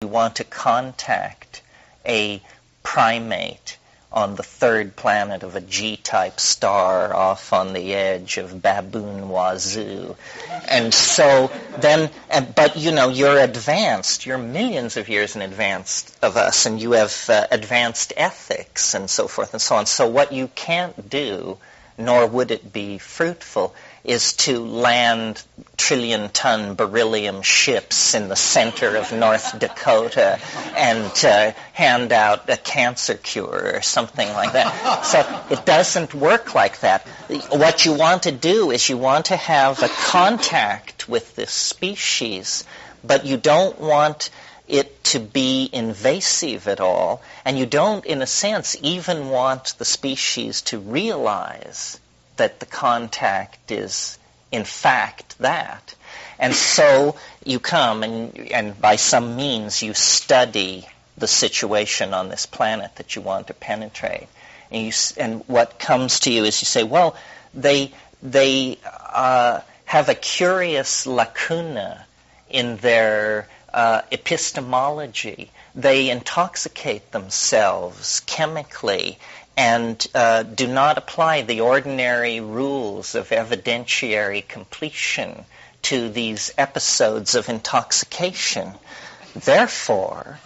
want to contact a primate on the third planet of a G-type star off on the edge of Baboon Wazoo. And so then, but you're advanced, you're millions of years in advance of us, and you have advanced ethics and so forth and so on. So what you can't do, nor would it be fruitful, is to land trillion-ton beryllium ships in the center of North Dakota and hand out a cancer cure or something like that. So it doesn't work like that. What you want to do is you want to have a contact with this species, but you don't want it to be invasive at all, and you don't, in a sense, even want the species to realize that the contact is, in fact, that. And so you come and by some means you study the situation on this planet that you want to penetrate. And what comes to you is you say, well, they have a curious lacuna in their epistemology. They intoxicate themselves chemically and do not apply the ordinary rules of evidentiary completion to these episodes of intoxication. Therefore,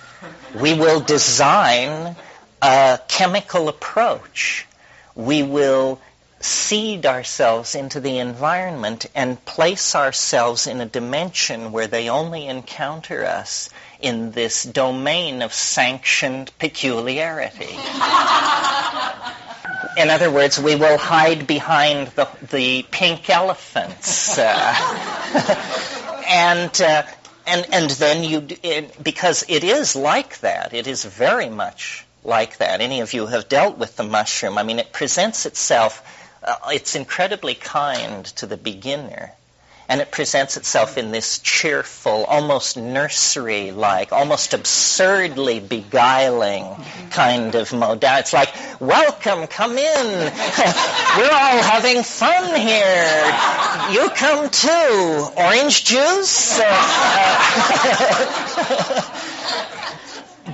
we will design a chemical approach. We will seed ourselves into the environment and place ourselves in a dimension where they only encounter us in this domain of sanctioned peculiarity. In other words, we will hide behind the pink elephants. And then because it is like that, it is very much like that. Any of you who have dealt with the mushroom, I mean, it presents itself, it's incredibly kind to the beginner. And it presents itself in this cheerful, almost nursery-like, almost absurdly beguiling kind of modality. It's like, welcome, come in. We're all having fun here. You come too. Orange juice?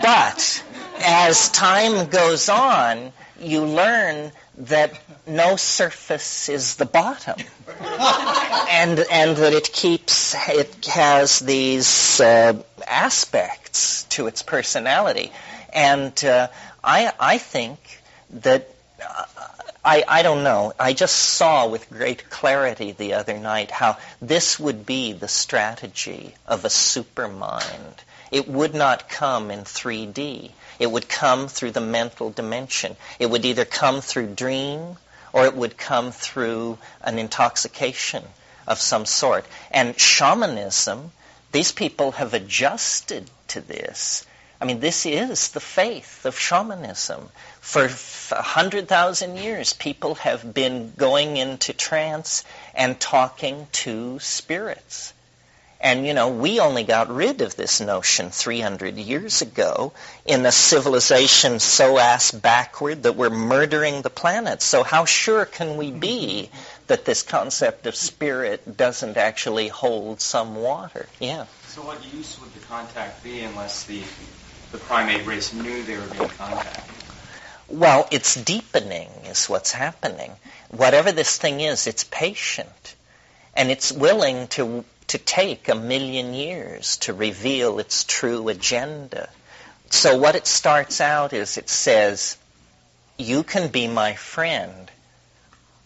But as time goes on, you learn that no surface is the bottom, and that it has these aspects to its personality, and I think that I don't know. I just saw with great clarity the other night how this would be the strategy of a supermind. It would not come in 3D. It would come through the mental dimension. It would either come through dream or it would come through an intoxication of some sort. And shamanism, these people have adjusted to this. I mean, this is the faith of shamanism. For 100,000 years, people have been going into trance and talking to spirits. And, we only got rid of this notion 300 years ago in a civilization so ass backward that we're murdering the planet. So how sure can we be that this concept of spirit doesn't actually hold some water? Yeah. So what use would the contact be unless the primate race knew they were being contacted? Well, it's deepening is what's happening. Whatever this thing is, it's patient. And it's willing to take 1,000,000 years to reveal its true agenda. So what it starts out is it says, you can be my friend.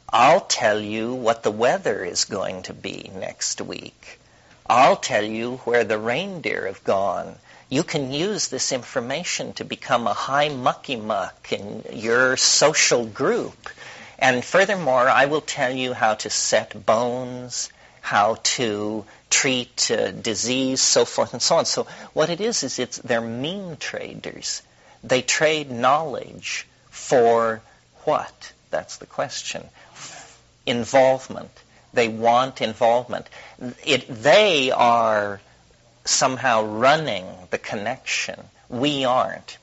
I'll tell you what the weather is going to be next week. I'll tell you where the reindeer have gone. You can use this information to become a high mucky-muck in your social group. And furthermore, I will tell you how to set bones, how to treat disease, so forth and so on. So what it is they're meme traders. They trade knowledge for what? That's the question. Involvement. They want involvement. They are somehow running the connection. We aren't.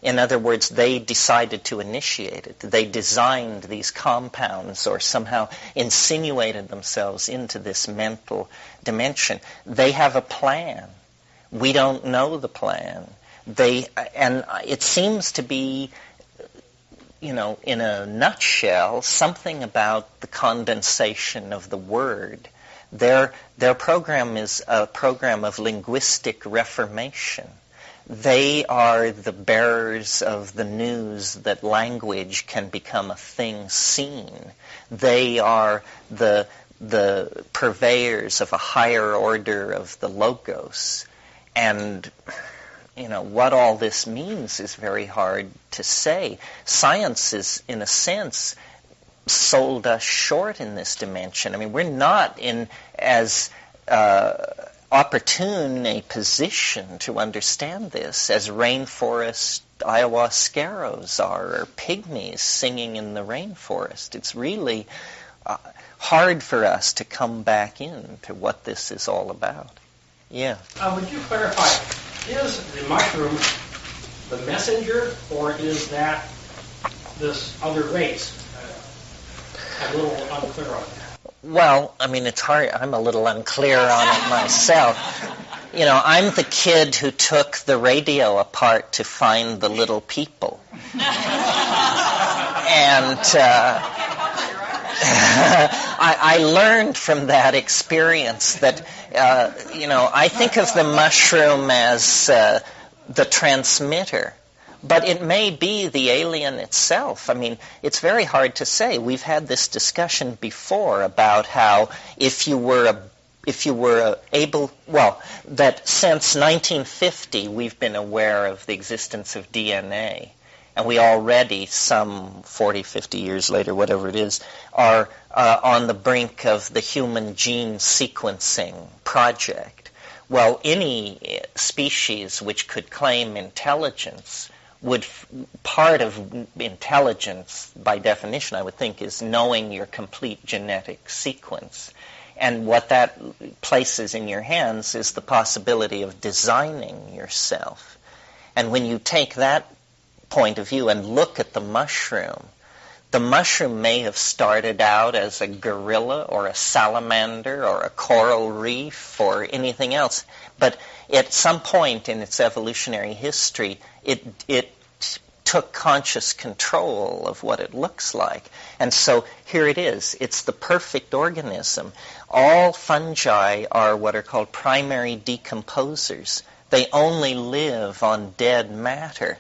In other words, they decided to initiate it. They designed these compounds or somehow insinuated themselves into this mental dimension. They have a plan. We don't know the plan. And it seems to be, in a nutshell, something about the condensation of the word. Their program is a program of linguistic reformation. They are the bearers of the news that language can become a thing seen. They are the purveyors of a higher order of the logos. And, what all this means is very hard to say. Science is, in a sense, sold us short in this dimension. I mean, we're not in as opportune a position to understand this as rainforest ayahuasqueros are, or pygmies singing in the rainforest. It's really hard for us to come back into what this is all about. Yeah. Would you clarify, is the mushroom the messenger, or is that this other race? I'm a little unclear on that. Well, I mean, it's hard. I'm a little unclear on it myself. I'm the kid who took the radio apart to find the little people. And I learned from that experience that, I think of the mushroom as the transmitter. But it may be the alien itself. I mean, it's very hard to say. We've had this discussion before about how if you were able, that since 1950 we've been aware of the existence of DNA, and we already, some 40, 50 years later, whatever it is, are on the brink of the human gene sequencing project. Well, any species which could claim intelligence part of intelligence, by definition, I would think, is knowing your complete genetic sequence. And what that places in your hands is the possibility of designing yourself. And when you take that point of view and look at the mushroom may have started out as a gorilla or a salamander or a coral reef or anything else. But at some point in its evolutionary history, it took conscious control of what it looks like. And so here it is. It's the perfect organism. All fungi are what are called primary decomposers. They only live on dead matter.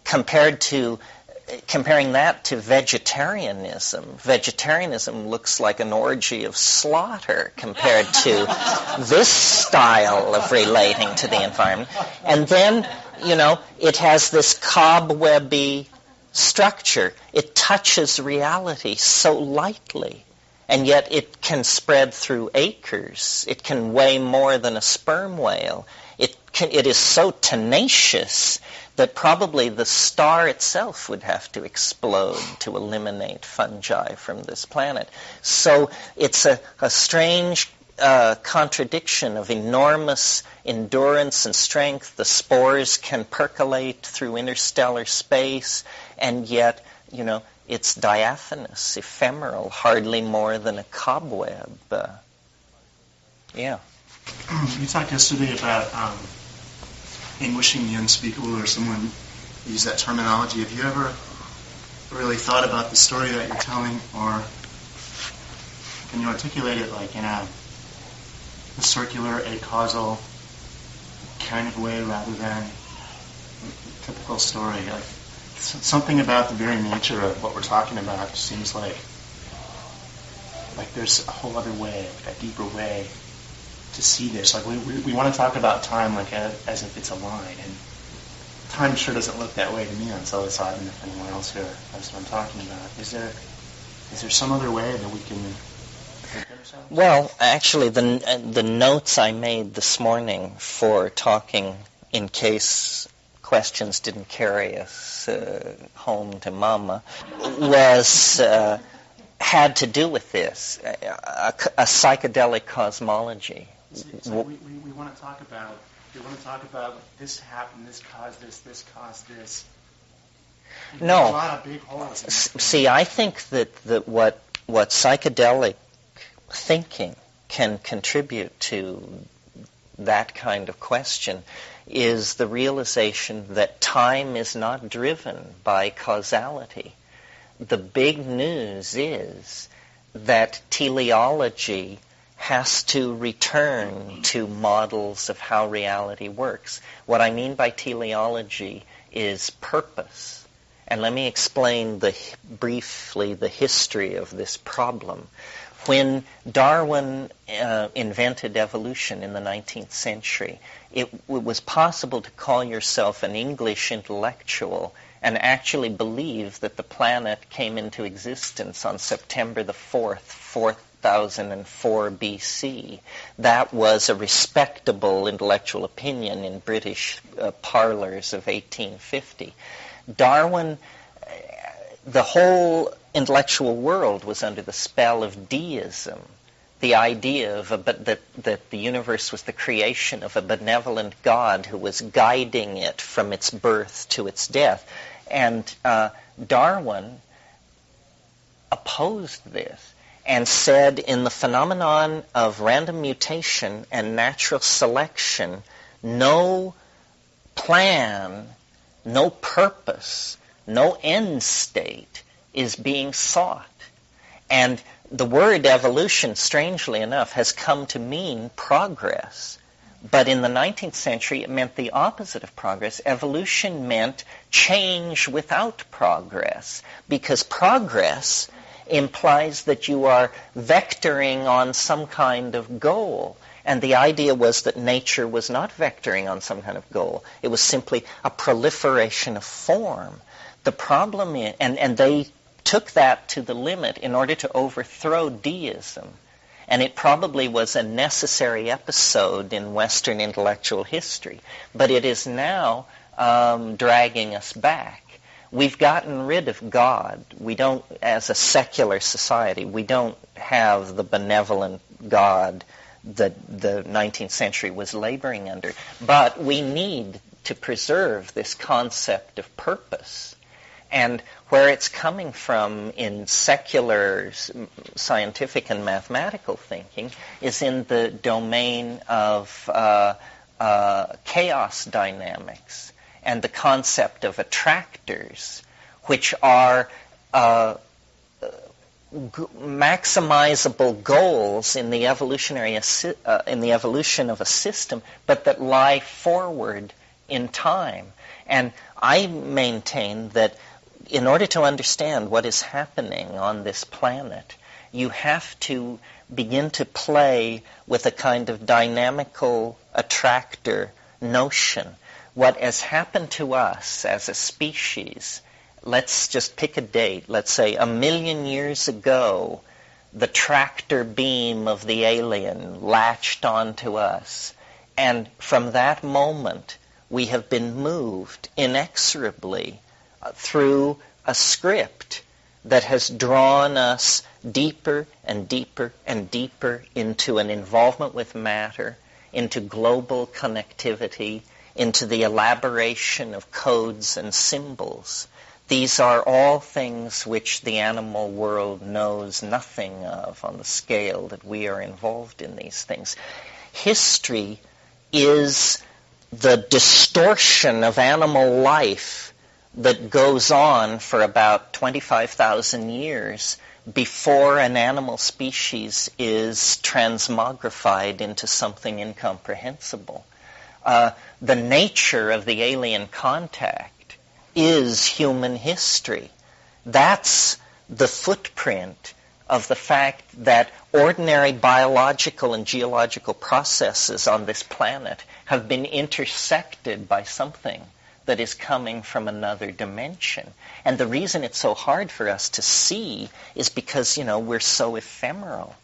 Comparing that to vegetarianism looks like an orgy of slaughter compared to this style of relating to the environment. And then, it has this cobwebby structure. It touches reality so lightly, and yet it can spread through acres. It can weigh more than a sperm whale. It is so tenacious that probably the star itself would have to explode to eliminate fungi from this planet. So it's a strange contradiction of enormous endurance and strength. The spores can percolate through interstellar space, and yet, it's diaphanous, ephemeral, hardly more than a cobweb. Yeah. You talked yesterday about anguishing the unspeakable, or someone used that terminology. Have you ever really thought about the story that you're telling, or can you articulate it like in a circular, acausal kind of way rather than a typical story? Like something about the very nature of what we're talking about seems like there's a whole other way, a deeper way to see this. Like we want to talk about time like as if it's a line, and time sure doesn't look that way to me on psilocybin. If anyone else here knows what I'm talking about, is there some other way that we can think of ourselves? Well, actually, the notes I made this morning for talking, in case questions didn't carry us home to Mama, had to do with this, a psychedelic cosmology. So we want to talk about this happened, this caused this caused this. No. A lot of big holes. See, I think that what psychedelic thinking can contribute to that kind of question is the realization that time is not driven by causality. The big news is that teleology has to return to models of how reality works. What I mean by teleology is purpose. And let me explain briefly the history of this problem. When Darwin invented evolution in the 19th century, it was possible to call yourself an English intellectual and actually believe that the planet came into existence on September the 4th, 4004 BC. That was a respectable intellectual opinion in British parlors of 1850. Darwin, the whole intellectual world was under the spell of deism, the idea of that the universe was the creation of a benevolent God who was guiding it from its birth to its death. And Darwin opposed this and said in the phenomenon of random mutation and natural selection, no plan, no purpose, no end state is being sought. And the word evolution, strangely enough, has come to mean progress. But in the 19th century, it meant the opposite of progress. Evolution meant change without progress, because progress implies that you are vectoring on some kind of goal. And the idea was that nature was not vectoring on some kind of goal. It was simply a proliferation of form. The problem is, and they took that to the limit in order to overthrow deism. And it probably was a necessary episode in Western intellectual history. But it is now dragging us back. We've gotten rid of God. We don't, as a secular society, we don't have the benevolent God that the 19th century was laboring under. But we need to preserve this concept of purpose. And where it's coming from in secular scientific and mathematical thinking is in the domain of chaos dynamics and the concept of attractors, which are maximizable goals in the in the evolution of a system, but that lie forward in time. And I maintain that in order to understand what is happening on this planet, you have to begin to play with a kind of dynamical attractor notion. What has happened to us as a species, let's just pick a date, let's say 1 million years ago, the tractor beam of the alien latched onto us. And from that moment, we have been moved inexorably through a script that has drawn us deeper and deeper and deeper into an involvement with matter, into global connectivity, into the elaboration of codes and symbols. These are all things which the animal world knows nothing of on the scale that we are involved in these things. History is the distortion of animal life that goes on for about 25,000 years before an animal species is transmogrified into something incomprehensible. The nature of the alien contact is human history. That's the footprint of the fact that ordinary biological and geological processes on this planet have been intersected by something that is coming from another dimension. And the reason it's so hard for us to see is because, we're so ephemeral.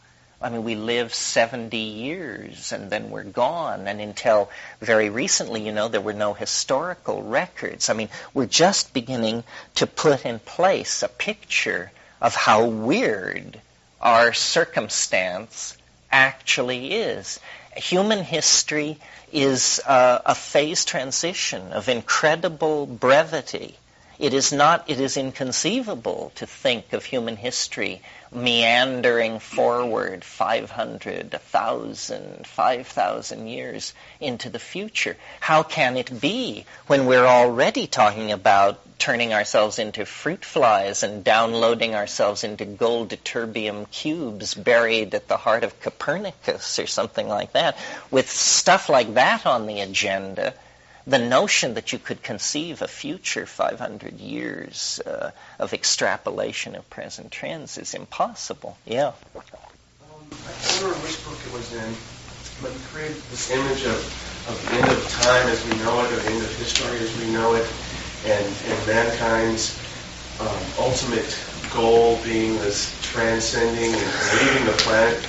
I mean, we live 70 years and then we're gone. And until very recently, there were no historical records. I mean, we're just beginning to put in place a picture of how weird our circumstance actually is. Human history is a phase transition of incredible brevity It is inconceivable to think of human history meandering forward 500, 1,000, 5,000 years into the future. How can it be when we're already talking about turning ourselves into fruit flies and downloading ourselves into gold ytterbium cubes buried at the heart of Copernicus or something like that? With stuff like that on the agenda, the notion that you could conceive a future 500 years of extrapolation of present trends is impossible. Yeah. I can't remember which book it was in, but he created this image of the end of time as we know it, or the end of history as we know it, and mankind's ultimate goal being this transcending and leaving the planet.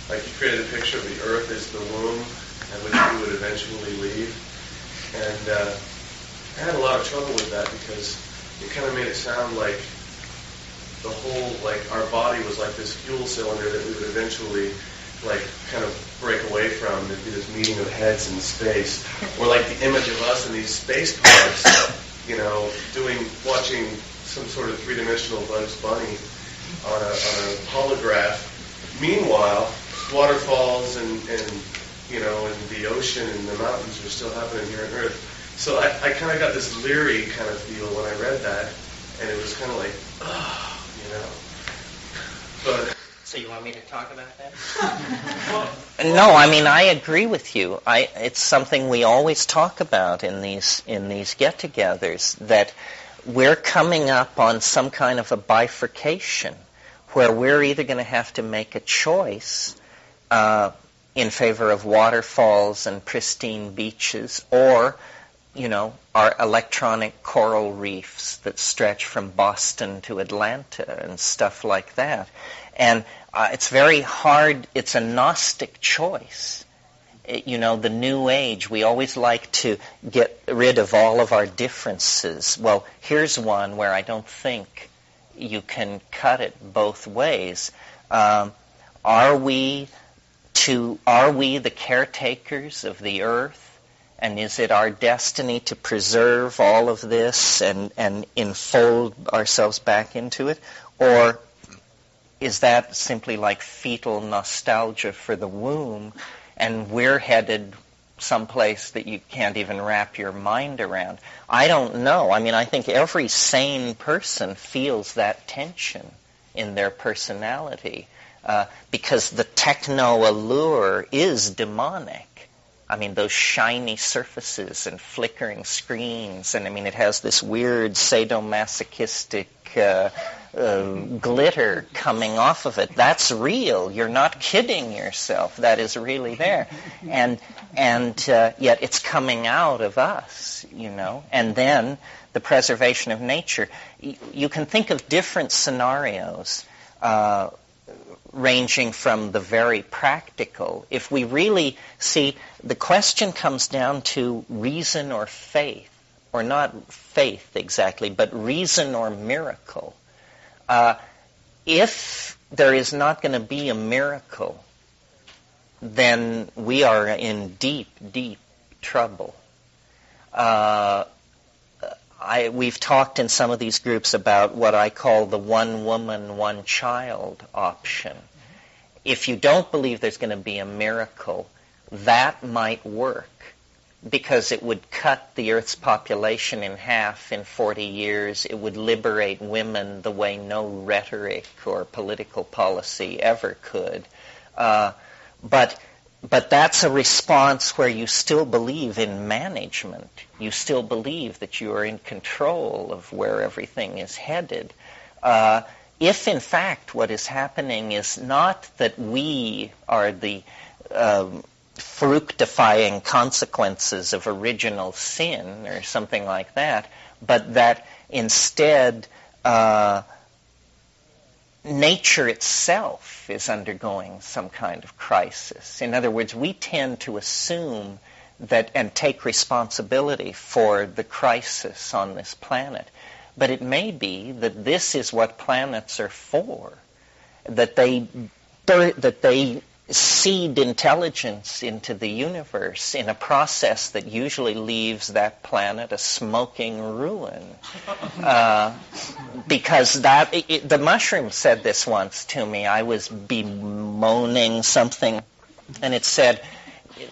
Like he created a picture of the Earth as the womb at which we would eventually leave. And I had a lot of trouble with that because it kind of made it sound like the whole, like our body was like this fuel cylinder that we would eventually like kind of break away from. There'd be this meeting of heads in space. Or like the image of us in these space pods, you know, watching some sort of three-dimensional Bugs Bunny on a holograph. Meanwhile, waterfalls and you know, and the ocean and the mountains are still happening here on Earth. So I kind of got this leery kind of feel when I read that, and it was kind of like, oh, you know. But so you want me to talk about that? No, I mean I agree with you. It's something we always talk about in these get-togethers, that we're coming up on some kind of a bifurcation where we're either going to have to make a choice in favor of waterfalls and pristine beaches, or, you know, our electronic coral reefs that stretch from Boston to Atlanta and stuff like that. And it's very hard. It's a Gnostic choice. You know, the New Age, we always like to get rid of all of our differences. Well, here's one where I don't think you can cut it both ways. Are we the caretakers of the earth? And is it our destiny to preserve all of this and enfold ourselves back into it? Or is that simply like fetal nostalgia for the womb, and we're headed someplace that you can't even wrap your mind around? I don't know. I mean, I think every sane person feels that tension in their personality. Because the techno allure is demonic. I mean, those shiny surfaces and flickering screens, and I mean, it has this weird sadomasochistic glitter coming off of it. That's real. You're not kidding yourself. That is really there. And yet it's coming out of us, you know. And then the preservation of nature. You can think of different scenarios ranging from the very practical. If we really see, the question comes down to reason or faith, or not faith exactly, but reason or miracle. If there is not going to be a miracle, then we are in deep, deep trouble. We've talked in some of these groups about what I call the one woman, one child option. If you don't believe there's going to be a miracle, that might work, because it would cut the Earth's population in half in 40 years. It would liberate women the way no rhetoric or political policy ever could. But that's a response where you still believe in management. You still believe that you are in control of where everything is headed. If, in fact, what is happening is not that we are the fructifying consequences of original sin or something like that, but that instead nature itself is undergoing some kind of crisis. In other words, we tend to assume that and take responsibility for the crisis on this planet. But it may be that this is what planets are for, that they seed intelligence into the universe in a process that usually leaves that planet a smoking ruin. Because the mushroom said this once to me. I was bemoaning something, and it said,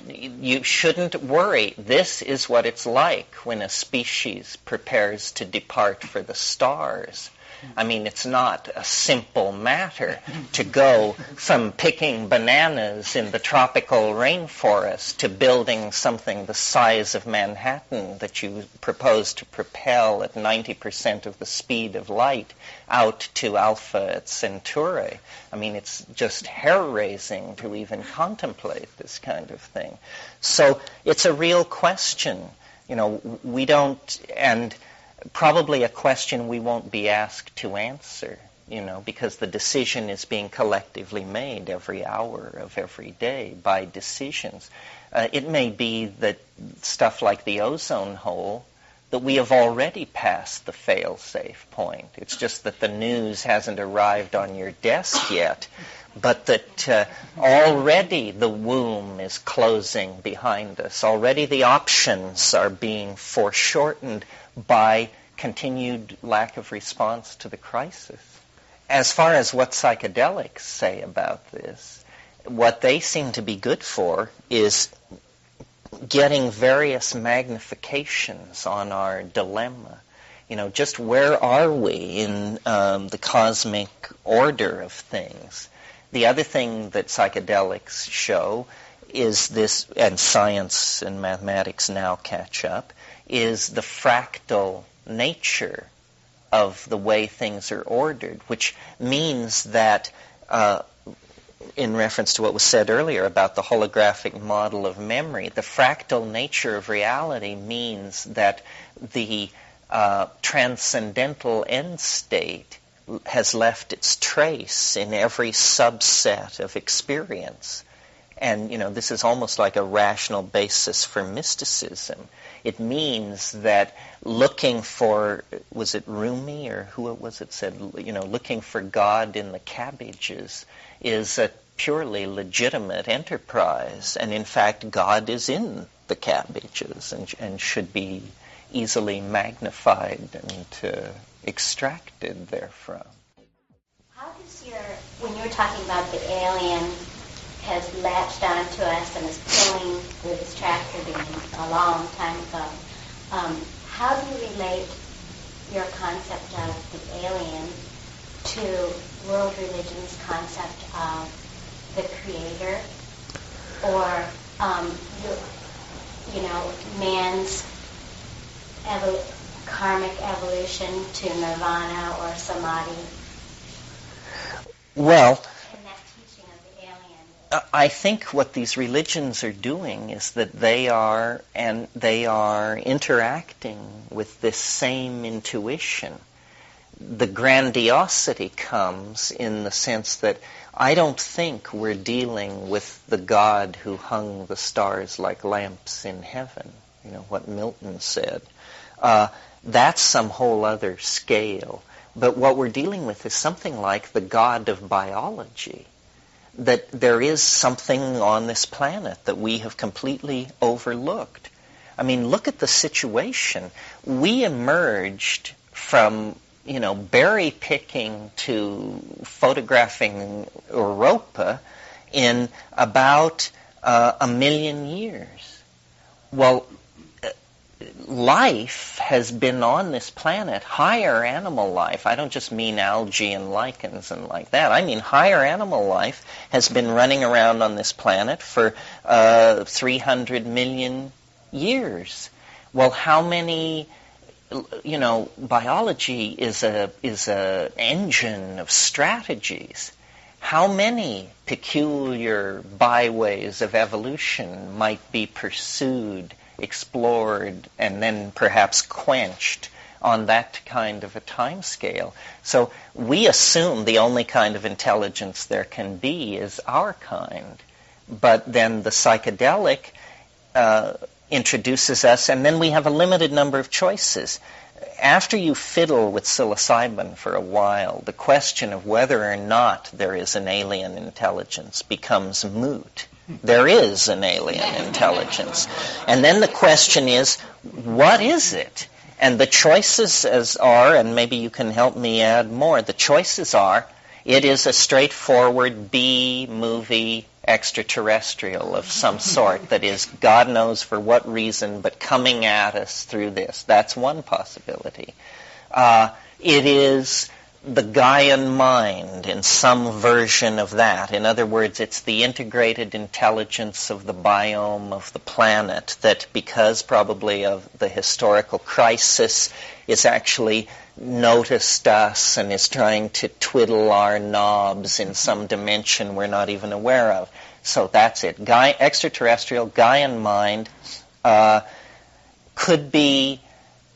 you shouldn't worry. This is what it's like when a species prepares to depart for the stars. I mean, it's not a simple matter to go from picking bananas in the tropical rainforest to building something the size of Manhattan that you propose to propel at 90% of the speed of light out to Alpha Centauri. I mean, it's just hair-raising to even contemplate this kind of thing. So it's a real question. We don't, and probably a question we won't be asked to answer, because the decision is being collectively made every hour of every day by decisions. It may be that stuff like the ozone hole, that we have already passed the fail-safe point. It's just that the news hasn't arrived on your desk yet, but that already the womb is closing behind us. Already the options are being foreshortened by continued lack of response to the crisis. As far as what psychedelics say about this, what they seem to be good for is getting various magnifications on our dilemma. Just where are we in the cosmic order of things? The other thing that psychedelics show is this, and science and mathematics now catch up, is the fractal nature of the way things are ordered, which means that, in reference to what was said earlier about the holographic model of memory, the fractal nature of reality means that the transcendental end state has left its trace in every subset of experience. And, this is almost like a rational basis for mysticism. It means that looking for, was it Rumi or who it was that said, looking for God in the cabbages is a purely legitimate enterprise. And in fact, God is in the cabbages and should be easily magnified and extracted therefrom. How does when you're talking about the alien has latched onto us and is killing the distractor being a long time ago, how do you relate your concept of the alien to world religion's concept of the creator, or man's karmic evolution to nirvana or samadhi? Well, in that teaching of the alien, I think what these religions are doing is that they are interacting with this same intuition. The grandiosity comes in the sense that I don't think we're dealing with the God who hung the stars like lamps in heaven, what Milton said. That's some whole other scale. But what we're dealing with is something like the God of biology, that there is something on this planet that we have completely overlooked. I mean, look at the situation. We emerged from berry picking to photographing Europa in about 1 million years. Well, life has been on this planet, higher animal life. I don't just mean algae and lichens and like that. I mean higher animal life has been running around on this planet for 300 million years. Well, how many... biology is a engine of strategies. How many peculiar byways of evolution might be pursued, explored, and then perhaps quenched on that kind of a time scale? So we assume the only kind of intelligence there can be is our kind. But then the psychedelic introduces us, and then we have a limited number of choices. after you fiddle with psilocybin for a while, the question of whether or not there is an alien intelligence becomes moot. There is an alien intelligence. And then the question is, what is it? And the choices are, and maybe you can help me add more, the choices are, it is a straightforward B-movie extraterrestrial of some sort that is, God knows for what reason, but coming at us through this. That's one possibility. It is the Gaian mind in some version of that. In other words, it's the integrated intelligence of the biome of the planet that, because probably of the historical crisis, is actually noticed us and is trying to twiddle our knobs in some dimension we're not even aware of. So that's it. Extraterrestrial, Gaian mind could be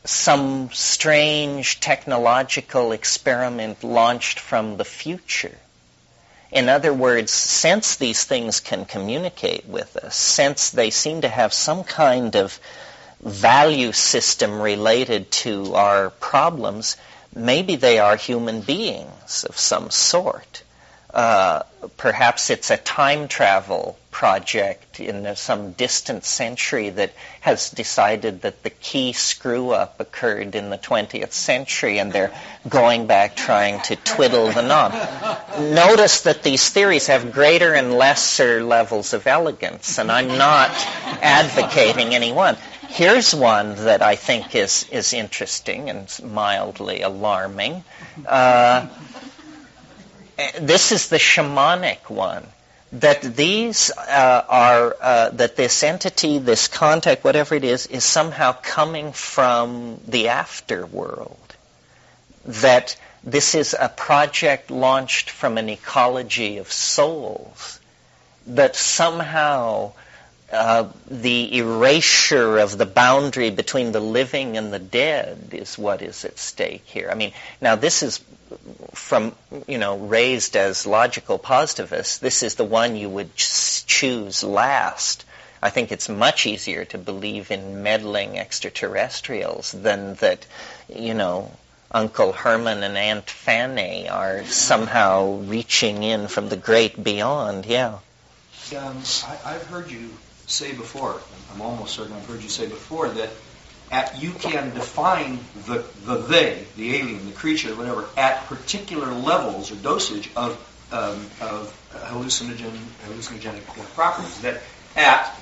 some strange technological experiment launched from the future. In other words, since these things can communicate with us, since they seem to have some kind of value system related to our problems, maybe they are human beings of some sort. Perhaps it's a time travel project in some distant century that has decided that the key screw-up occurred in the 20th century and they're going back trying to twiddle the knob. Notice that these theories have greater and lesser levels of elegance, and I'm not advocating any one. Here's one that I think is interesting and mildly alarming. This is the shamanic one. That these that this entity, this contact, whatever it is somehow coming from the afterworld. That this is a project launched from an ecology of souls. That somehow the erasure of the boundary between the living and the dead is what is at stake here. I mean, now this is from, raised as logical positivists, this is the one you would choose last. I think it's much easier to believe in meddling extraterrestrials than that, Uncle Herman and Aunt Fanny are somehow reaching in from the great beyond. Yeah. I've heard you say before, I'm almost certain I've heard you say before, that you can define the they, the alien, the creature, whatever, at particular levels or dosage of hallucinogenic properties. That at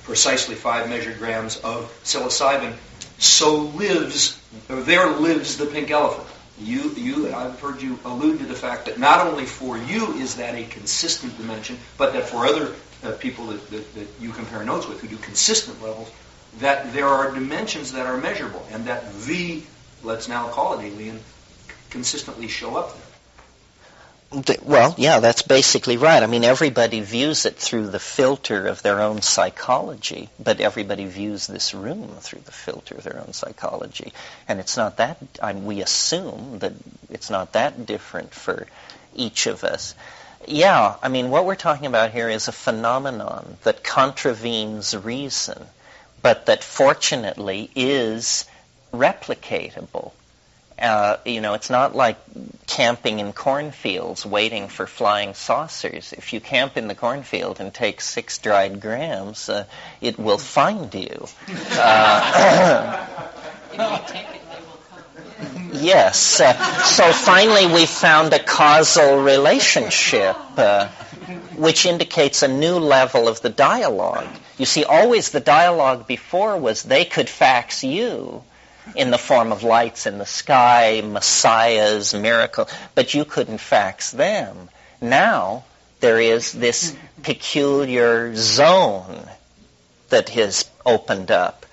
precisely 5 measured grams of psilocybin, there lives the pink elephant. I've heard you allude to the fact that not only for you is that a consistent dimension, but that for other people that you compare notes with who do consistent levels, that there are dimensions that are measurable, and that let's now call it alien, consistently show up there. Well, yeah, that's basically right. I mean, everybody views it through the filter of their own psychology, but everybody views this room through the filter of their own psychology. And it's not that, we assume that it's not that different for each of us. Yeah, I mean, what we're talking about here is a phenomenon that contravenes reason, but that fortunately is replicatable. It's not like camping in cornfields waiting for flying saucers. If you camp in the cornfield and take 6 dried grams, it will find you. Yes. So finally we found a causal relationship, which indicates a new level of the dialogue. You see, always the dialogue before was they could fax you in the form of lights in the sky, messiahs, miracle, but you couldn't fax them. Now there is this peculiar zone that has opened up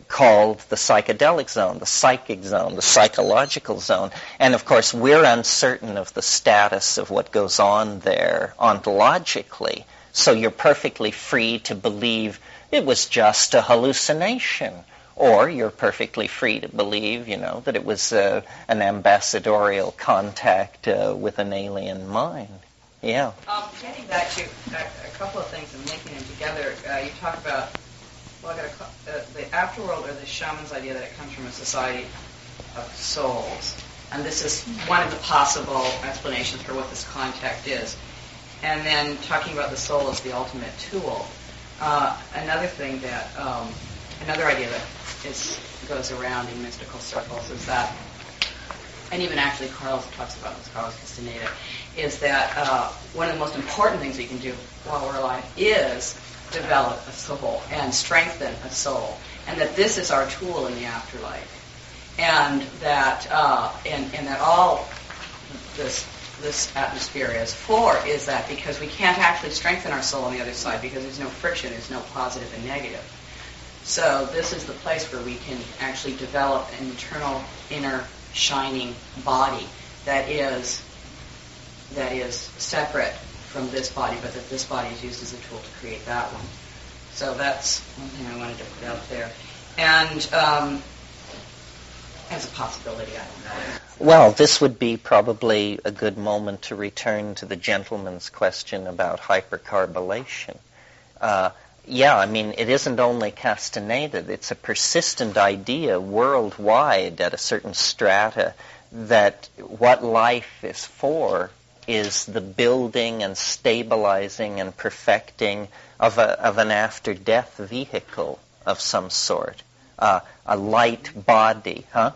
called the psychedelic zone, the psychic zone, the psychological zone. And of course we're uncertain of the status of what goes on there ontologically. So you're perfectly free to believe it was just a hallucination. Or you're perfectly free to believe, that it was an ambassadorial contact with an alien mind. Yeah. Getting back to a couple of things and linking them together, you talk about Well, the afterworld, or the shaman's idea that it comes from a society of souls. And this is one of the possible explanations for what this contact is. And then talking about the soul as the ultimate tool. Another thing that, another idea that goes around in mystical circles is that, and even actually Carlos talks about this, Carlos Castaneda, is that one of the most important things we can do while we're alive is develop a soul and strengthen a soul, and that this is our tool in the afterlife, and that and that all this atmosphere is for is that because we can't actually strengthen our soul on the other side because there's no friction, there's no positive and negative. So this is the place where we can actually develop an internal inner shining body that is separate from this body, but that this body is used as a tool to create that one. So that's one thing I wanted to put out there. And as a possibility, I don't know. Well, this would be probably a good moment to return to the gentleman's question about hypercarbylation. Yeah, I mean, it isn't only Castaneda. It's a persistent idea worldwide at a certain strata that what life is for is the building and stabilizing and perfecting of an after-death vehicle of some sort, a light body, huh?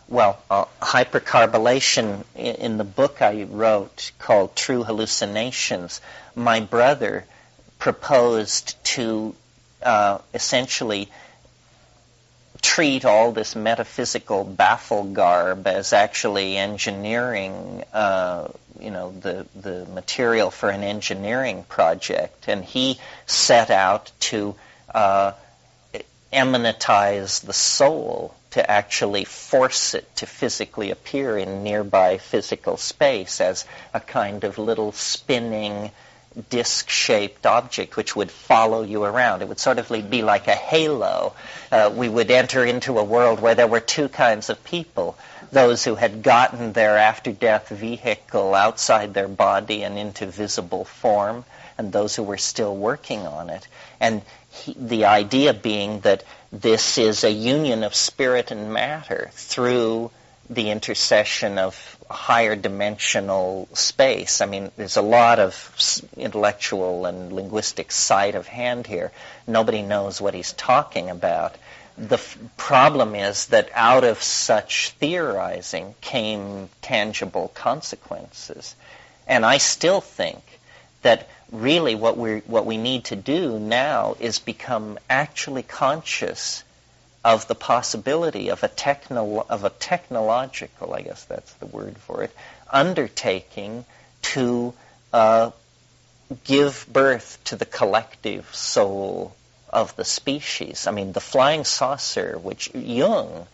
Well, hypercarbylation, in the book I wrote called True Hallucinations, my brother proposed to essentially treat all this metaphysical baffle garb as actually engineering, the material for an engineering project. And he set out to eminentize the soul, to actually force it to physically appear in nearby physical space as a kind of little spinning disc-shaped object which would follow you around. It would sort of be like a halo. We would enter into a world where there were two kinds of people: those who had gotten their after-death vehicle outside their body and into visible form, and those who were still working on it. And the idea being that this is a union of spirit and matter through the intercession of higher dimensional space. I mean, there's a lot of intellectual and linguistic sleight of hand here. Nobody knows what he's talking about. The problem is that out of such theorizing came tangible consequences. And I still think that really what we need to do now is become actually conscious of the possibility of a technological, I guess that's the word for it, undertaking to give birth to the collective soul of the species. I mean, the flying saucer, which Jung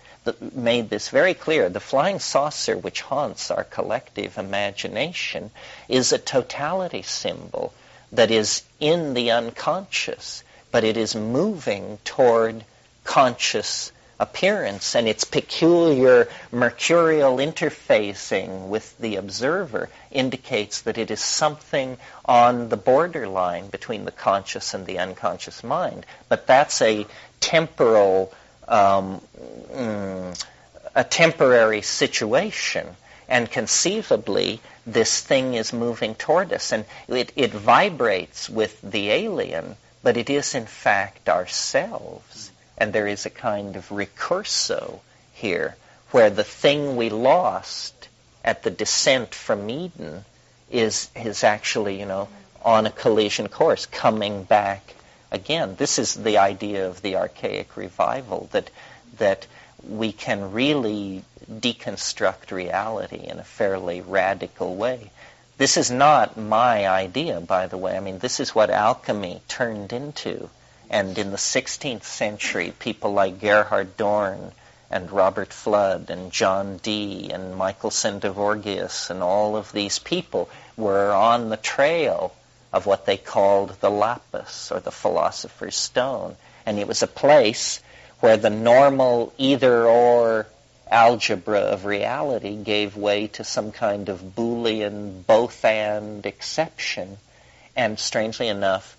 made this very clear, the flying saucer which haunts our collective imagination is a totality symbol that is in the unconscious, but it is moving toward conscious appearance, and its peculiar mercurial interfacing with the observer indicates that it is something on the borderline between the conscious and the unconscious mind. But that's a temporary situation, and conceivably this thing is moving toward us, and it vibrates with the alien, but it is in fact ourselves. And there is a kind of recurso here, where the thing we lost at the descent from Eden is actually, on a collision course, coming back again. This is the idea of the archaic revival, that we can really deconstruct reality in a fairly radical way. This is not my idea, by the way. I mean, this is what alchemy turned into. And in the 16th century, people like Gerhard Dorn and Robert Flood and John Dee and Michael Sendivorgius and all of these people were on the trail of what they called the lapis, or the philosopher's stone. And it was a place where the normal either-or algebra of reality gave way to some kind of Boolean both-and exception. And strangely enough,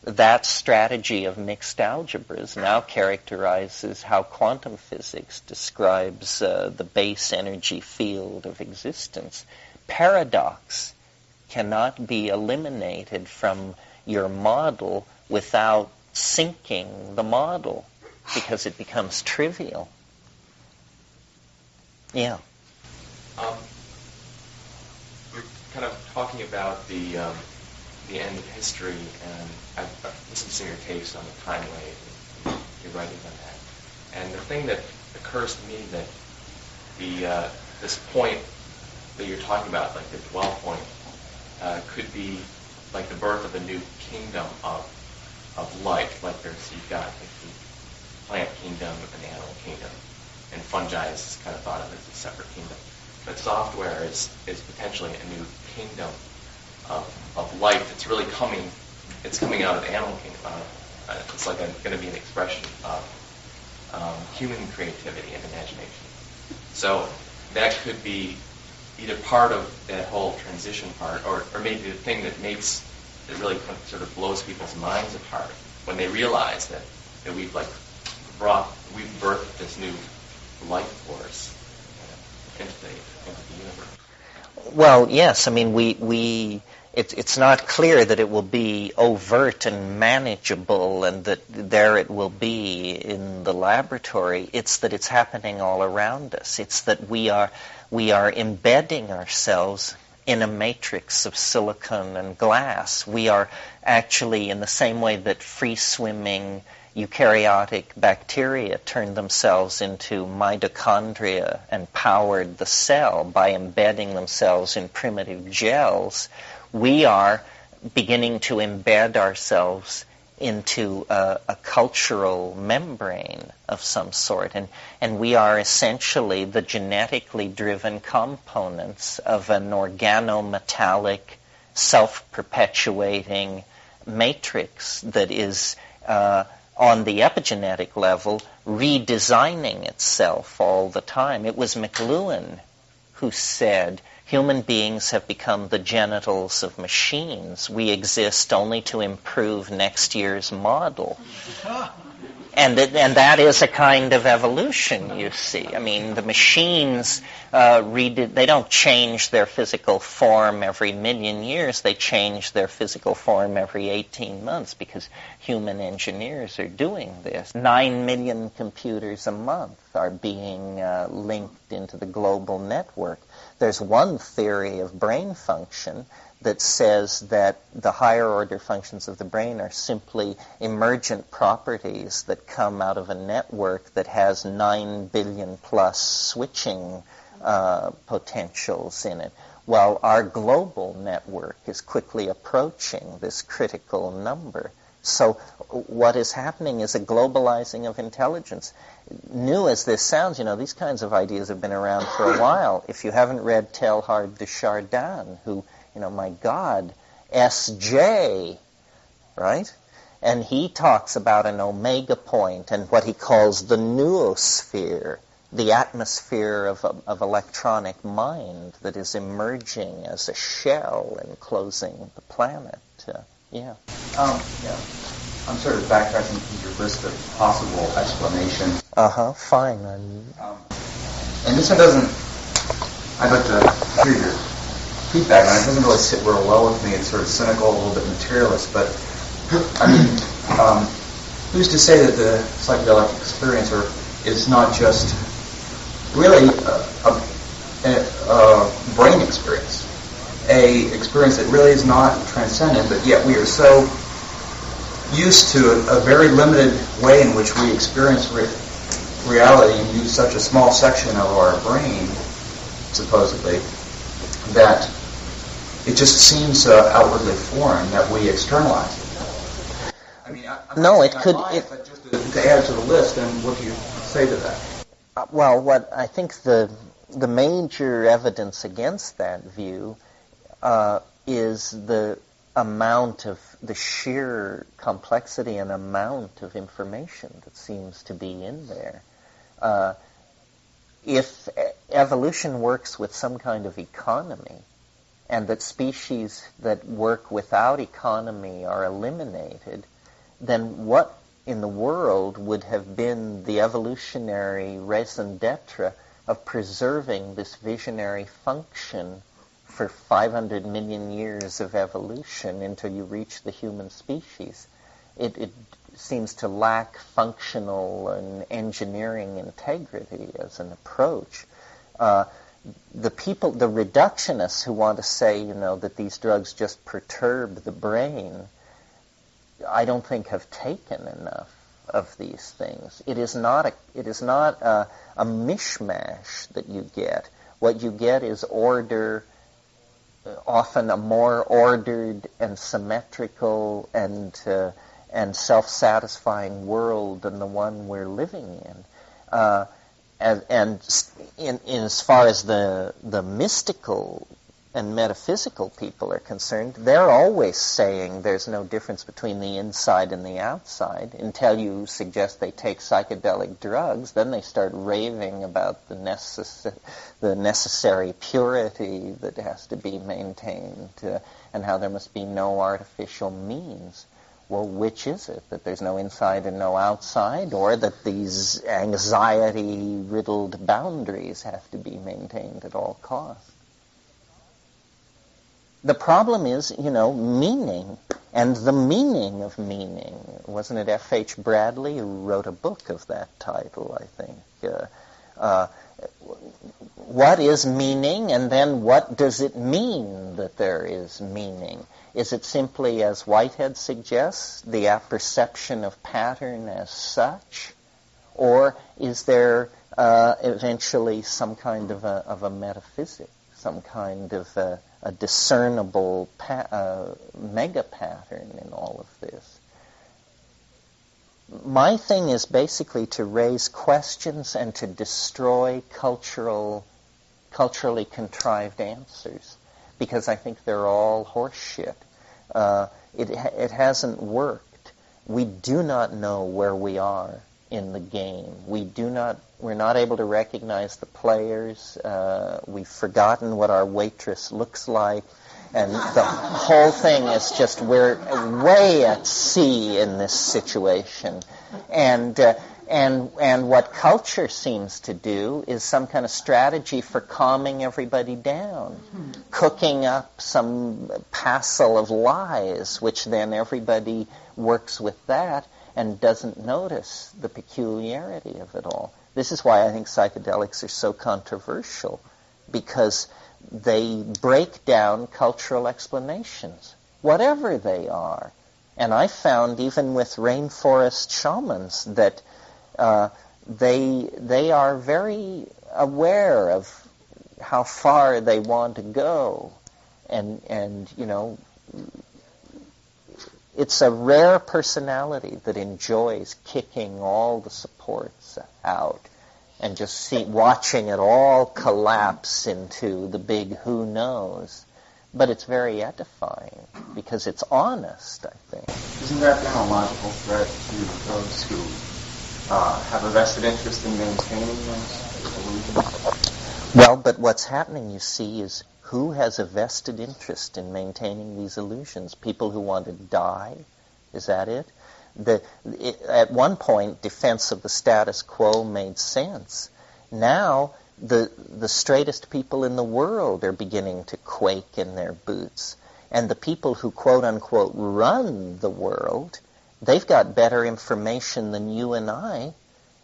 that strategy of mixed algebras now characterizes how quantum physics describes the base energy field of existence. Paradox cannot be eliminated from your model without sinking the model, because it becomes trivial. Yeah. We're kind of talking about the end of history, and I've listened to your takes on the time wave, your writings on that. And the thing that occurs to me that this point that you're talking about, like the dwell point, could be like the birth of a new kingdom of life. Like you've got like the plant kingdom and the animal kingdom, and fungi is kind of thought of as a separate kingdom. But software is potentially a new kingdom of life that's really coming out of the animal kingdom. It's like going to be an expression of human creativity and imagination. So that could be either part of that whole transition part, or maybe the thing that really sort of blows people's minds apart when they realize that we've birthed this new life force into the universe. Well, yes. I mean, it's not clear that it will be overt and manageable and that there it will be in the laboratory. It's that it's happening all around us. It's that we are embedding ourselves in a matrix of silicon and glass. We are actually, in the same way that free-swimming eukaryotic bacteria turned themselves into mitochondria and powered the cell by embedding themselves in primitive gels, we are beginning to embed ourselves into a cultural membrane of some sort. And we are essentially the genetically driven components of an organometallic, self-perpetuating matrix that is on the epigenetic level, redesigning itself all the time. It was McLuhan who said, human beings have become the genitals of machines. We exist only to improve next year's model. And that is a kind of evolution, you see. I mean, the machines, they don't change their physical form every million years. They change their physical form every 18 months because human engineers are doing this. 9 million computers a month are being linked into the global network. There's one theory of brain function that says that the higher order functions of the brain are simply emergent properties that come out of a network that has 9 billion plus switching potentials in it, while our global network is quickly approaching this critical number. So what is happening is a globalizing of intelligence. New as this sounds, these kinds of ideas have been around for a while. If you haven't read Teilhard de Chardin, who, my God, S.J., right? And he talks about an omega point and what he calls the noosphere, the atmosphere of electronic mind that is emerging as a shell enclosing the planet. Yeah. I'm sort of backtracking from your list of possible explanations. Fine. And this one doesn't, I'd like to hear your feedback on it. It doesn't really sit real well with me. It's sort of cynical, a little bit materialist, but who's to say that the psychedelic experiencer is not just really a brain experience, a experience that really is not transcendent, but yet we are so used to a very limited way in which we experience reality and use such a small section of our brain, supposedly, that it just seems outwardly foreign that we externalize it. I mean, but just to add to the list, and what do you say to that? Well, what I think the major evidence against that view is the amount of the sheer complexity and amount of information that seems to be in there. If evolution works with some kind of economy, and that species that work without economy are eliminated, then what in the world would have been the evolutionary raison d'etre of preserving this visionary function for 500 million years of evolution until you reach the human species? It seems to lack functional and engineering integrity as an approach. The reductionists who want to say, that these drugs just perturb the brain, I don't think have taken enough of these things. It is not a mishmash that you get. What you get is order, often a more ordered and symmetrical and self-satisfying world than the one we're living in. And in as far as the mystical and metaphysical people are concerned, they're always saying there's no difference between the inside and the outside until you suggest they take psychedelic drugs. Then they start raving about the necessary purity that has to be maintained and how there must be no artificial means. Well, which is it? That there's no inside and no outside, or that these anxiety-riddled boundaries have to be maintained at all costs? The problem is, meaning, and the meaning of meaning. Wasn't it F.H. Bradley who wrote a book of that title, I think? What is meaning, and then what does it mean that there is meaning? Is it simply, as Whitehead suggests, the apperception of pattern as such? Or is there eventually some kind of a metaphysic, some kind of a discernible mega pattern in all of this? My thing is basically to raise questions and to destroy culturally contrived answers, because I think they're all horseshit. It hasn't worked. We do not know where we are in the game. We're not able to recognize the players. We've forgotten what our waitress looks like. And the whole thing is just, we're way at sea in this situation. And what culture seems to do is some kind of strategy for calming everybody down, cooking up some passel of lies, which then everybody works with that and doesn't notice the peculiarity of it all. This is why I think psychedelics are so controversial, because they break down cultural explanations, whatever they are. And I found, even with rainforest shamans, that they are very aware of how far they want to go, and it's a rare personality that enjoys kicking all the supports out and just watching it all collapse into the big who knows. But it's very edifying because it's honest, I think. Isn't that then a logical threat to those who have a vested interest in maintaining those illusions? Well, but what's happening, you see, is who has a vested interest in maintaining these illusions? People who want to die? Is that it? At one point, defense of the status quo made sense. Now, the straightest people in the world are beginning to quake in their boots. And the people who, quote-unquote, run the world, they've got better information than you and I,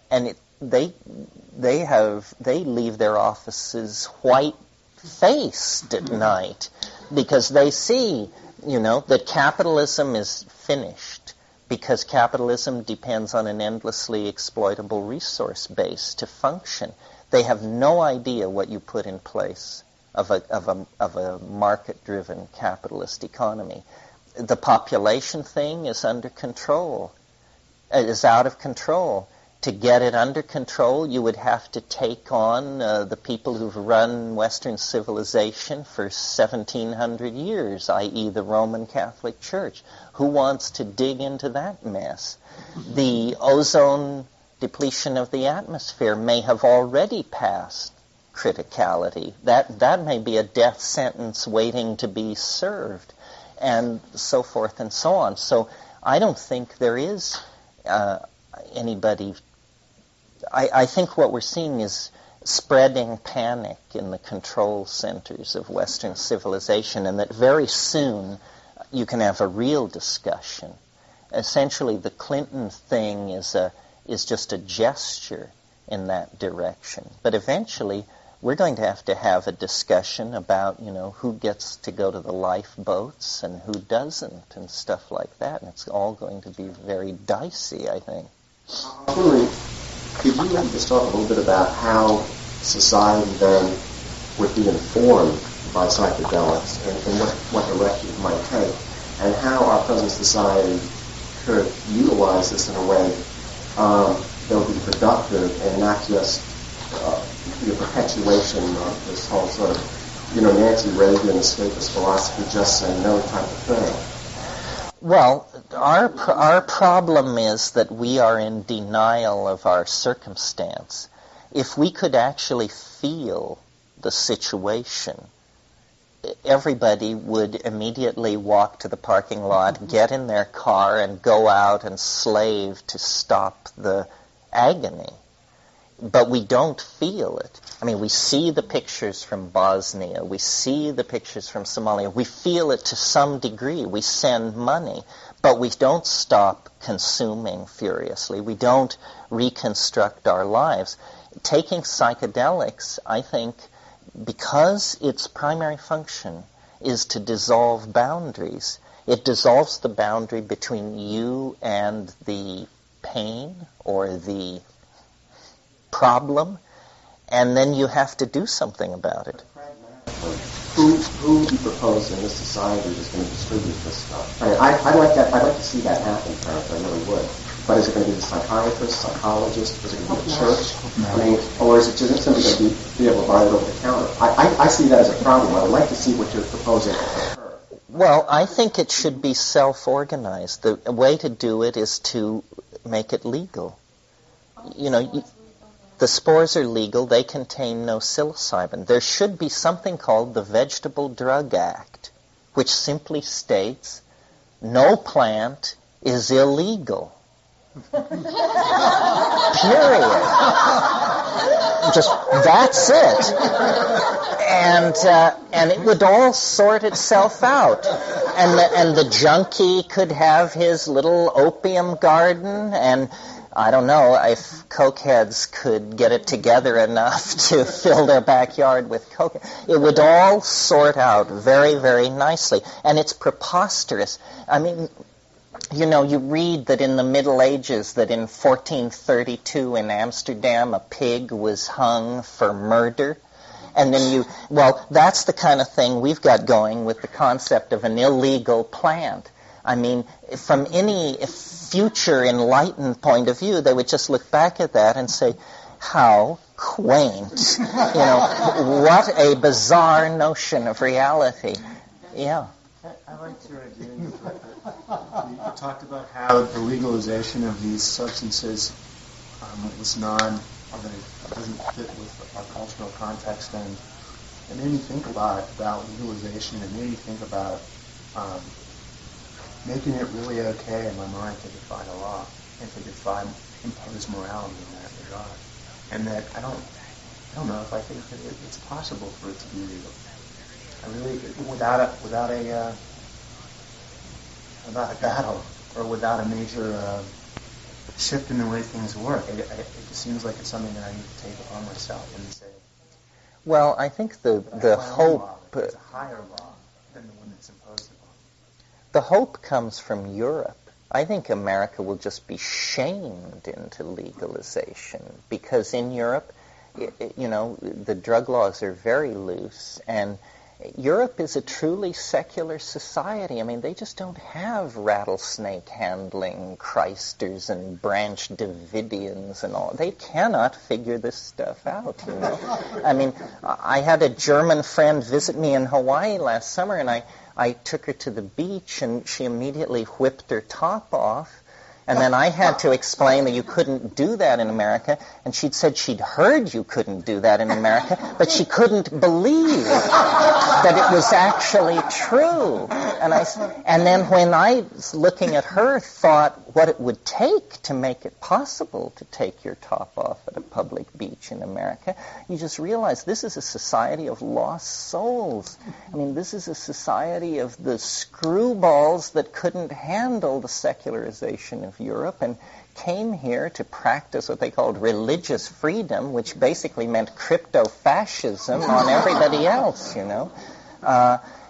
and they leave their offices white-faced at night because they see, that capitalism is finished, because capitalism depends on an endlessly exploitable resource base to function. They have no idea what you put in place of a market-driven capitalist economy. The population thing is under control. It is out of control. To get it under control, you would have to take on the people who've run Western civilization for 1,700 years, i.e. the Roman Catholic Church. Who wants to dig into that mess? The ozone depletion of the atmosphere may have already passed criticality. That may be a death sentence waiting to be served, and so forth and so on. So I don't think there is anybody. I think what we're seeing is spreading panic in the control centers of Western civilization, and that very soon you can have a real discussion. Essentially, the Clinton thing is just a gesture in that direction. But eventually, we're going to have a discussion about, who gets to go to the lifeboats and who doesn't and stuff like that. And it's all going to be very dicey, I think. I was wondering, could you maybe just talk a little bit about how society then would be informed by psychedelics and what direction it might take, and how our present society could utilize this in a way that would be productive and not just be a perpetuation of this whole sort of, Nancy Reagan escapist philosophy, just say no type of thing. Well, our problem is that we are in denial of our circumstance. If we could actually feel the situation, everybody would immediately walk to the parking lot, get in their car, and go out and slave to stop the agony. But we don't feel it. I mean, we see the pictures from Bosnia. We see the pictures from Somalia. We feel it to some degree. We send money. But we don't stop consuming furiously. We don't reconstruct our lives. Taking psychedelics, I think, because its primary function is to dissolve boundaries, it dissolves the boundary between you and the pain or the problem, and then you have to do something about it. Who do you propose in this society is going to distribute this stuff? I'd like to see that happen, frankly, I really would. But is it going to be the psychiatrist, psychologist? Is it going to be the church? Or is it just simply going to be able to buy it over the counter? I see that as a problem. I would like to see what you're proposing. Well, I think it should be self-organized. The way to do it is to make it legal. The spores are legal. They contain no psilocybin. There should be something called the Vegetable Drug Act, which simply states no plant is illegal. Period. Just that's it. And it would all sort itself out. And the junkie could have his little opium garden, and I don't know if cokeheads could get it together enough to fill their backyard with coke. It would all sort out very, very nicely. And it's preposterous. I mean, you read that in the Middle Ages, that in 1432 in Amsterdam, a pig was hung for murder. And then that's the kind of thing we've got going with the concept of an illegal plant. I mean, from any future enlightened point of view, they would just look back at that and say, how quaint. What a bizarre notion of reality. Yeah. I liked your idea. You talked about how the legalization of these substances was doesn't fit with our cultural context, and it made me think about legalization. It made me think about making it really okay in my mind to define a law and to impose morality in that regard. And that I don't know if I think that it's possible for it to be legal. I really, without a battle or without a major shift in the way things work, it just seems like it's something that I need to take upon myself and say. Well, I think the hope. It's a higher law than the one that's imposed upon. The hope comes from Europe. I think America will just be shamed into legalization because in Europe, the drug laws are very loose, and Europe is a truly secular society. I mean, they just don't have rattlesnake-handling Christers and Branch Davidians and all. They cannot figure this stuff out, I mean, I had a German friend visit me in Hawaii last summer, and I took her to the beach, and she immediately whipped her top off, And then I had to explain that you couldn't do that in America, and she'd said she'd heard you couldn't do that in America, but she couldn't believe that it was actually true. And then when I, looking at her, thought what it would take to make it possible to take your top off at a public beach in America, you just realize this is a society of lost souls. I mean, this is a society of the screwballs that couldn't handle the secularization of Europe and came here to practice what they called religious freedom, which basically meant crypto-fascism on everybody else, you know.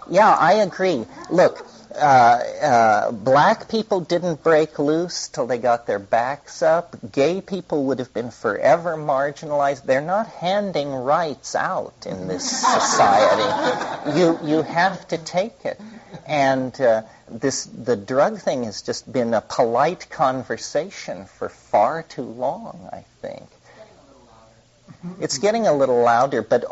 Yeah, I agree. Look, black people didn't break loose till they got their backs up. Gay people would have been forever marginalized. They're not handing rights out in this society. You have to take it. And the drug thing has just been a polite conversation for far too long, I think. It's getting a little louder, but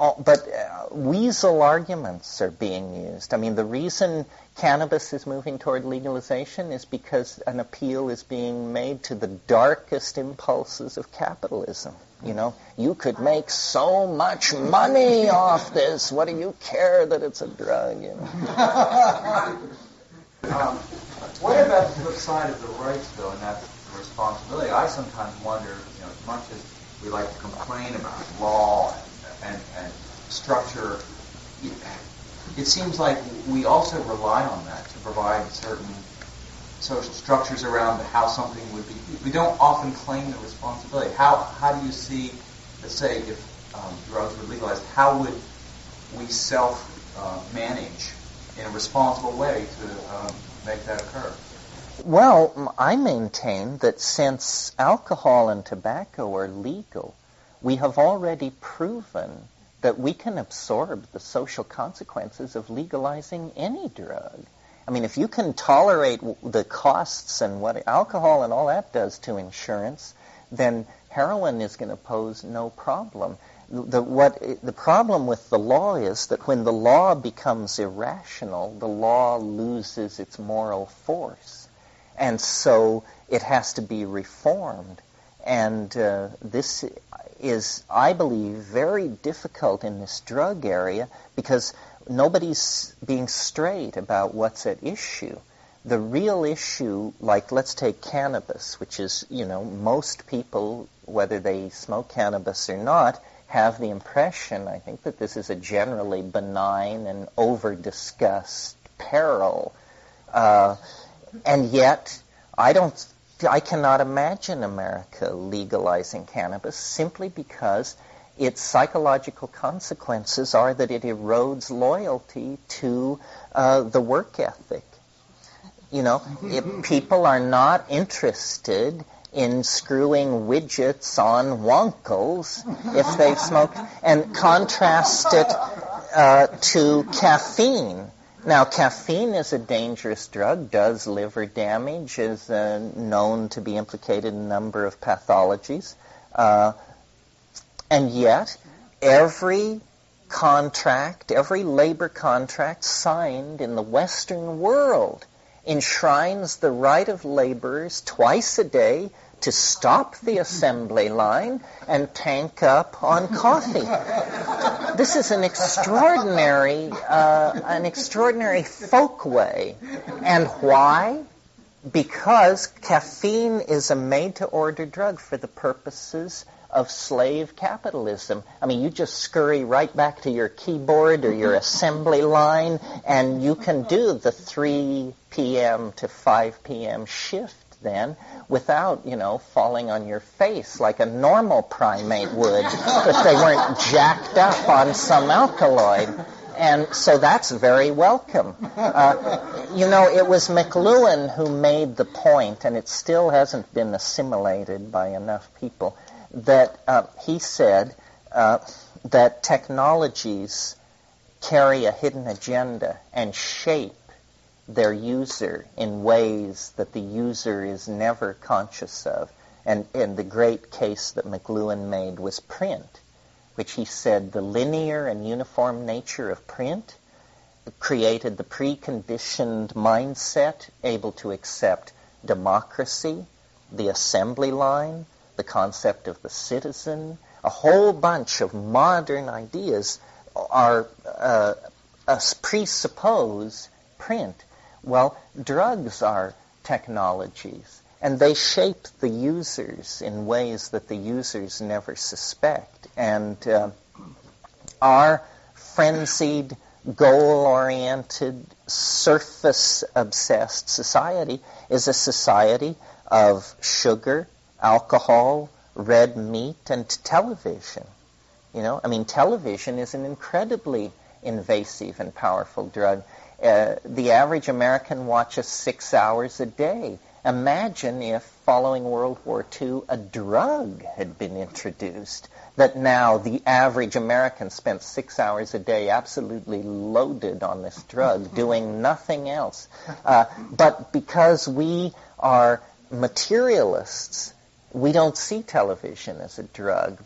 weasel arguments are being used. I mean, the reason cannabis is moving toward legalization is because an appeal is being made to the darkest impulses of capitalism. You know, you could make so much money off this. What do you care that it's a drug? You know? What about the flip side of the rights, though, and that's the responsibility? I sometimes wonder, as much as we like to complain about law and structure, it seems like we also rely on that to provide certain social structures around how something would be. We don't often claim the responsibility. How do you see, let's say, if drugs were legalized, how would we self-manage in a responsible way to make that occur? Well, I maintain that since alcohol and tobacco are legal, we have already proven that we can absorb the social consequences of legalizing any drug. I mean, if you can tolerate the costs and what alcohol and all that does to insurance, then heroin is going to pose no problem. The problem with the law is that when the law becomes irrational, the law loses its moral force. And so it has to be reformed. And this is, I believe, very difficult in this drug area because nobody's being straight about what's at issue. The real issue, like let's take cannabis, which is, most people, whether they smoke cannabis or not, have the impression, I think, that this is a generally benign and over-discussed peril. And yet, I cannot imagine America legalizing cannabis simply because its psychological consequences are that it erodes loyalty to the work ethic. If people are not interested in screwing widgets on wonkels if they've smoked, and contrast it to caffeine. Now, caffeine is a dangerous drug, does liver damage, is known to be implicated in a number of pathologies. And yet, every labor contract signed in the Western world enshrines the right of laborers twice a day to stop the assembly line and tank up on coffee. This is an extraordinary folkway. And why? Because caffeine is a made-to-order drug for the purposes of slave capitalism. I mean, you just scurry right back to your keyboard or your assembly line, and you can do the 3 p.m. to 5 p.m. shift then without, falling on your face like a normal primate would if they weren't jacked up on some alkaloid. And so that's very welcome. It was McLuhan who made the point, and it still hasn't been assimilated by enough people, that he said that technologies carry a hidden agenda and shape their user in ways that the user is never conscious of. And the great case that McLuhan made was print, which he said the linear and uniform nature of print created the preconditioned mindset able to accept democracy, the assembly line, the concept of the citizen, a whole bunch of modern ideas are presuppose print. Well, drugs are technologies, and they shape the users in ways that the users never suspect. And our frenzied, goal-oriented, surface-obsessed society is a society of sugar, alcohol, red meat, and television. Television is an incredibly invasive and powerful drug. The average American watches 6 hours a day. Imagine if, following World War II, a drug had been introduced, that now the average American spent 6 hours a day absolutely loaded on this drug, doing nothing else. But because we are materialists, we don't see television as a drug,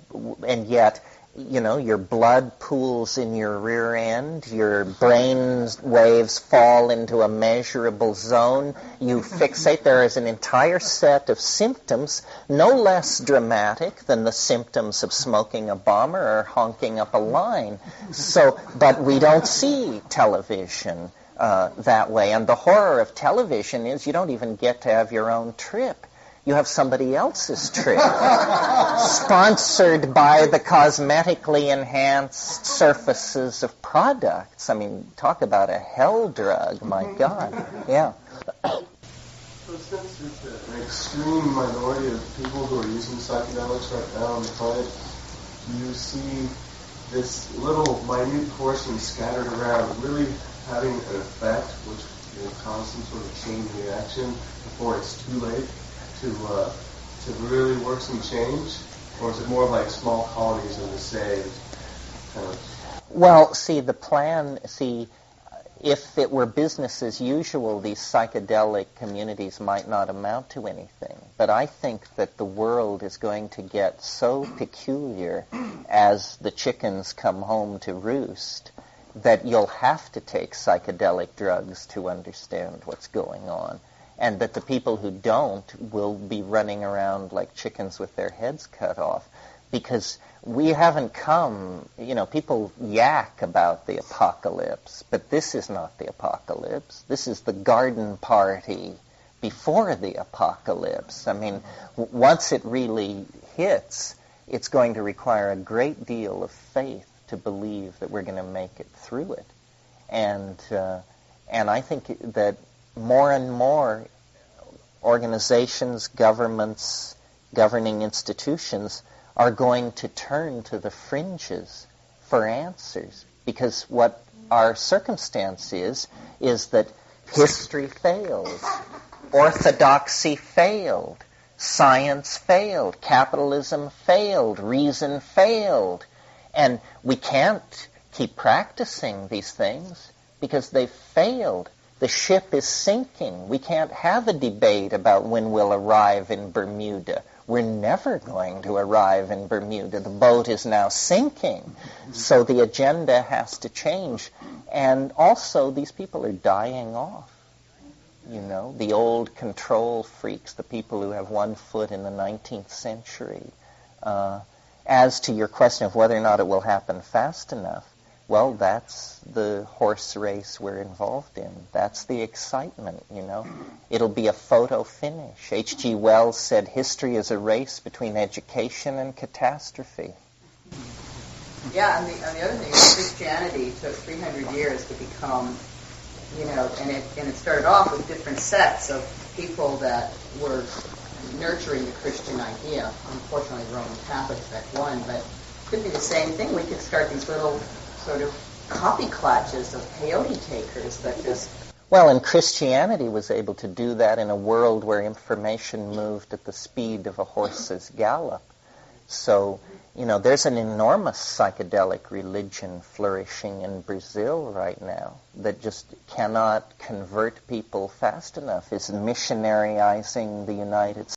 and yet, your blood pools in your rear end, your brain waves fall into a measurable zone, you fixate. There is an entire set of symptoms, no less dramatic than the symptoms of smoking a bomber or honking up a line. But we don't see television that way. And the horror of television is you don't even get to have your own trip. You have somebody else's trip, sponsored by the cosmetically enhanced surfaces of products. Talk about a hell drug, my God. Yeah. So since it's an extreme minority of people who are using psychedelics right now on the planet, do you see this little minute portion scattered around really having an effect which will cause some sort of chain reaction before it's too late to really work some change? Or is it more like small colonies in the saved kind of? Well, if it were business as usual, these psychedelic communities might not amount to anything. But I think that the world is going to get so peculiar as the chickens come home to roost that you'll have to take psychedelic drugs to understand what's going on. And that the people who don't will be running around like chickens with their heads cut off. Because we haven't come, people yak about the apocalypse, but this is not the apocalypse. This is the garden party before the apocalypse. Once it really hits, it's going to require a great deal of faith to believe that we're going to make it through it. And I think that more and more organizations, governments, governing institutions are going to turn to the fringes for answers. Because what our circumstance is that history failed, orthodoxy failed, science failed, capitalism failed, reason failed. And we can't keep practicing these things because they've failed. The ship is sinking. We can't have a debate about when we'll arrive in Bermuda. We're never going to arrive in Bermuda. The boat is now sinking. So the agenda has to change. And also, these people are dying off. The old control freaks, the people who have one foot in the 19th century. As to your question of whether or not it will happen fast enough, well, that's the horse race we're involved in. That's the excitement, It'll be a photo finish. H.G. Wells said history is a race between education and catastrophe. Yeah, and the other thing is Christianity took 300 years to become, and it started off with different sets of people that were nurturing the Christian idea. Unfortunately, Roman Catholics that won, but it could be the same thing. We could start these little sort of copy clutches of peyote takers that just... Well, and Christianity was able to do that in a world where information moved at the speed of a horse's gallop. So, there's an enormous psychedelic religion flourishing in Brazil right now that just cannot convert people fast enough. It's missionaryizing the United States.